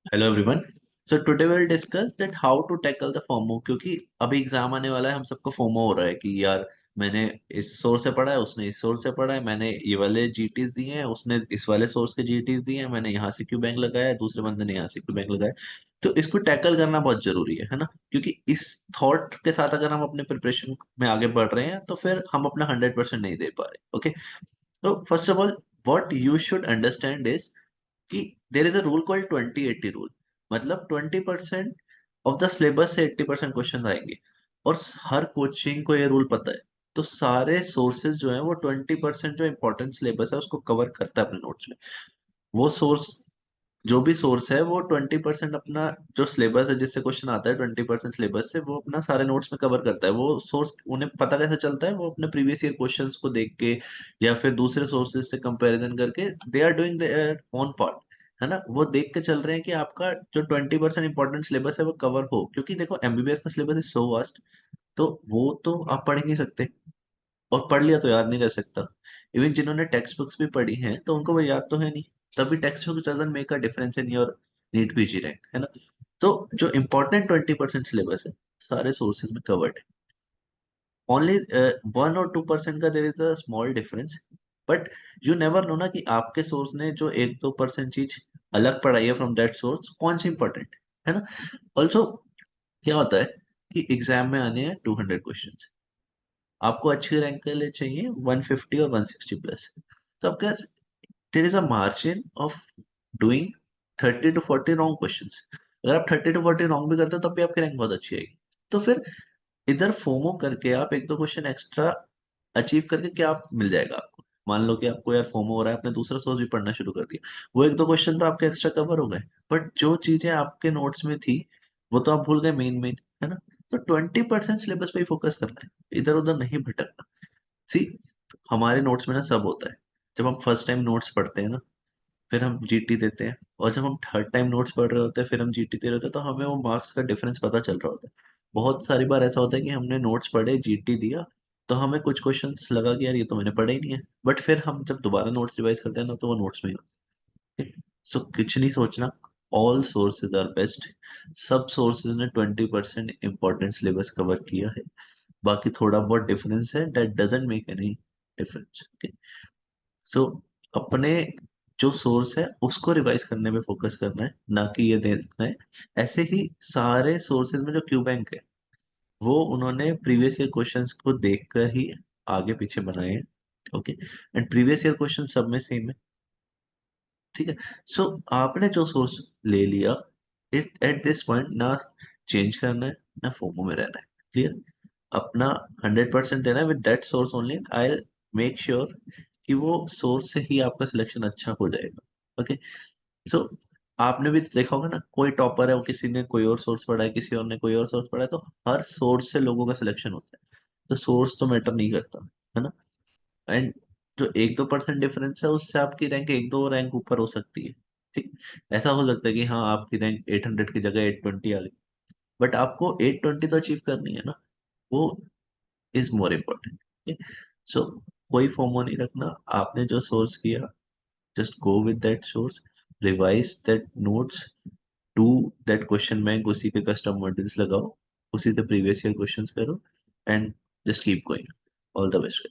Hello everyone. So today will discuss that how to tackle the FOMO, क्योंकि अभी exam आने वाला है। हम सबको फोमो हो रहा है कि यार मैंने इस सोर्स से पढ़ा है, उसने इस सोर्स से पढ़ा है, मैंने ये वाले जीटीज दिए हैं, उसने इस वाले सोर्स के जीटीज दिए हैं, मैंने यहाँ से क्यों बैंक लगाया है, दूसरे बंदे ने यहाँ से क्यों बैंक लगाया है। तो इसको टैकल करना बहुत जरूरी है ना। क्योंकि इस थॉट के साथ अगर हम अपने प्रिपरेशन में आगे बढ़ रहे हैं तो फिर हम अपना 100% नहीं दे पा रहे। ओके, तो first of all what you should understand is कि there is a rule called 20-80 rule. मतलब 20% ऑफ द सिलेबस से 80% क्वेश्चन आएंगे। और हर कोचिंग को ये रूल पता है। तो सारे सोर्सेज जो है वो 20% जो इम्पोर्टेंट सिलेबस है उसको कवर करता है अपने नोट्स में। वो सोर्स, जो भी सोर्स है वो 20% अपना जो सिलेबस है जिससे क्वेश्चन आता है 20% सिलेबस से वो अपना सारे नोट्स में कवर करता है। वो सोर्स उन्हें पता कैसे चलता है, वो अपने प्रीवियस ईयर क्वेश्चंस को देख के या फिर दूसरे सोर्सेज से कंपैरिजन करके they are doing their own part. है ना, वो देख के चल रहे हैं कि आपका जो 20% इंपॉर्टेंट सिलेबस है वो कवर हो। क्योंकि देखो एमबीबीएस का सिलेबस इज सो वास्ट, तो वो तो आप पढ़ ही नहीं सकते। और पढ़ लिया तो याद नहीं रह सकता। इवन जिन्होंने टेक्स्ट बुक्स भी पढ़ी हैं तो उनको वो याद तो है नहीं। तभी text book doesn't make a difference in your NEET PG rank, है ना। तो जो इम्पोर्टेंट 20% सिलेबस है सारे सोर्सेज में कवर्ड है। ओनली 1 और 2% का देर is a small difference. But you never know ना कि आपके सोर्स ने जो 1-2% चीज अलग पढ़ाई है फ्रॉम दैट सोर्स कौन सी इंपॉर्टेंट है ना। ऑल्सो क्या होता है कि एग्जाम में आने हैं 200 क्वेश्चन, आपको अच्छी रैंक के लिए चाहिए 150 और 160 प्लस। तो आपके पास there is a margin of doing 30 to 40 wrong question. अगर आप 30 to 40 रॉन्ग भी करते हो तब भी आपकी रैंक बहुत अच्छी आएगी। तो फिर इधर फोमो करके आप 1-2 क्वेश्चन एक्स्ट्रा अचीव करके क्या आप मिल जाएगा आपको। मान लो कि आपको यार फोमो हो रहा है, आपने दूसरा सोर्स भी पढ़ना शुरू कर दिया, वो 1-2 क्वेश्चन तो आपके एक्स्ट्रा कवर हो गए। बट जो चीजें आपके नोट्स में थी वो तो आप भूल गए, मेन मेन, है ना। तो 20% सिलेबस पे ही फोकस करना है, इधर उधर नहीं भटकना। सी, हमारे नोट्स में ना सब होता है। जब हम फर्स्ट टाइम नोट्स पढ़ते हैं ना, फिर हम जीटी देते हैं, और जब हम थर्ड टाइम नोट्स पढ़ रहे होते हैं फिर हम जीटी दे रहे होते हैं, तो हमें वो मार्क्स का डिफरेंस पता चल रहा होता है। बहुत सारी बार ऐसा होता है कि हमने नोट्स पढ़े, जीटी दिया, तो हमें कुछ क्वेश्चंस लगा कि यार ये तो मैंने पढ़ा ही नहीं है। बट फिर हम जब दोबारा नोट्स रिवाइज करते हैं ना तो वो नोट्स में ही होते हैं। सो कुछ नहीं सोचना, ऑल सोर्सेज आर बेस्ट। सब सोर्सेज ने 20% इंपॉर्टेंट सिलेबस कवर किया है। बाकी थोड़ा बहुत डिफरेंस है, that doesn't make any difference. Okay, so अपने जो सोर्स है उसको रिवाइज करने में फोकस करना है, ना कि ये देखना है। ऐसे ही सारे सोर्सेज में जो क्यू बैंक है वो उन्होंने प्रीवियस ईयर क्वेश्चंस को देखकर ही आगे पीछे बनाए हैं। Okay, and previous year question सब में सेम है। ठीक है, सो आपने जो सोर्स ले लिया, इट एट दिस पॉइंट ना चेंज करना है ना फोमो में रहना है। क्लियर, अपना 100% देना है with that source only. I make sure कि वो सोर्स से ही आपका सिलेक्शन अच्छा हो जाएगा। ओके, सो आपने भी देखा होगा ना, कोई टॉपर है, वो किसी ने कोई और सोर्स पढ़ा है, किसी और ने कोई और सोर्स पढ़ा है, तो हर सोर्स से लोगों का सिलेक्शन होता है। तो सोर्स तो मैटर नहीं करता, है ना। एंड जो 1-2% डिफरेंस है उससे आपकी रैंक 1-2 रैंक ऊपर हो सकती है। ठीक, ऐसा हो सकता है कि हाँ आपकी रैंक 800 की जगह 820 आ गई, बट आपको 820 तो अचीव करनी है ना। वो इज मोर इम्पोर्टेंट। सो कोई फोमो नहीं रखना। आपने जो सोर्स किया, just go with that source, revise that notes, do that question bank, उसी के कस्टम मॉडल्स लगाओ, उसी से प्रीवियस ईयर क्वेश्चंस करो, and just keep going. All the best.